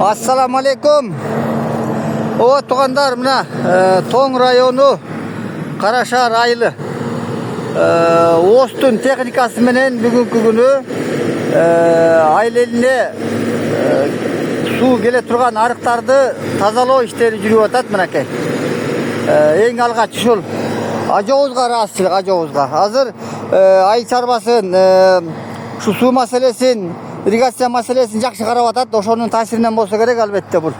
Assalamu alaikum. O tuğanlar mına Toң rayonu Karaşar aylı Ostun teknikası menen bugünkü günü aileline su gele turgan arıqtарды тазалоо иштери жүрүп атат мынакей. Эң алгач ушул ажоозга ыраазычылык ажоозга. Азыр ай чарбасын şu su maselesин, irrigatsiya maselесин жакшы карап атат. Ошонун таасиринен болсо керек албетте бул.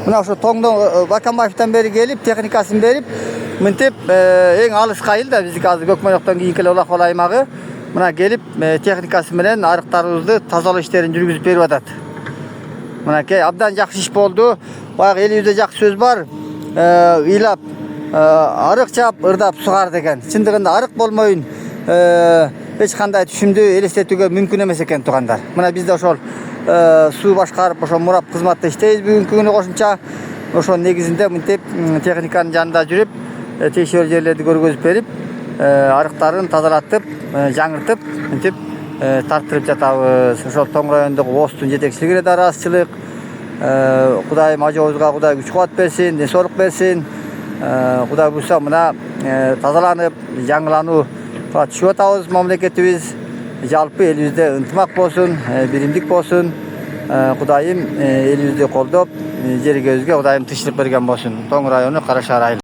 Мына ошо Тоңдон Бакамбаевден бери келип, техникасын берип, мынтип эң алыс айыл да биздики азыр Көкмөнөктөн кийинки эле Улак Кол аймагы. Мына келип техникасы менен арыктарыбызды тазалоо иштерин жүргүзүп берип атат. Мынакей абдан жакшы иш болду. Баягы элибизде жакшы сөз бар. Ыйлап арык чап, ырдап сугар деген. Чындыгында арык болмойун эч кандай түшүмдү элестетүүгө мүмкүн эмес экен туугандар. Мына бизде ошол суу башкарып, ошо мурап кызматта иштейбиз бүгүнкү күнү кошумча. Ошонун негизинде мынтип техниканын жанында жүрүп, текшерүү жерлерди көргөзүп берип, арыктарын тазалатып, жаңыртып, мынтип тарттырып жатабыз. Ошол Тоң районундагы Остун жетекчилигине да ыраазычылык. Кудайым ажообузга Кудай күч кубат берсин, ден соолук берсин. Кудай буйрса мына тазаланып, жаңылануу түшүп атабыз. Мамлекетибиз жалпы элибизде ынтымак болсун, биримдик болсун. Кудайым элибизди колдоп, жерибизге Кудайым тынчтык берген болсун. Тоң району Карашар айыл.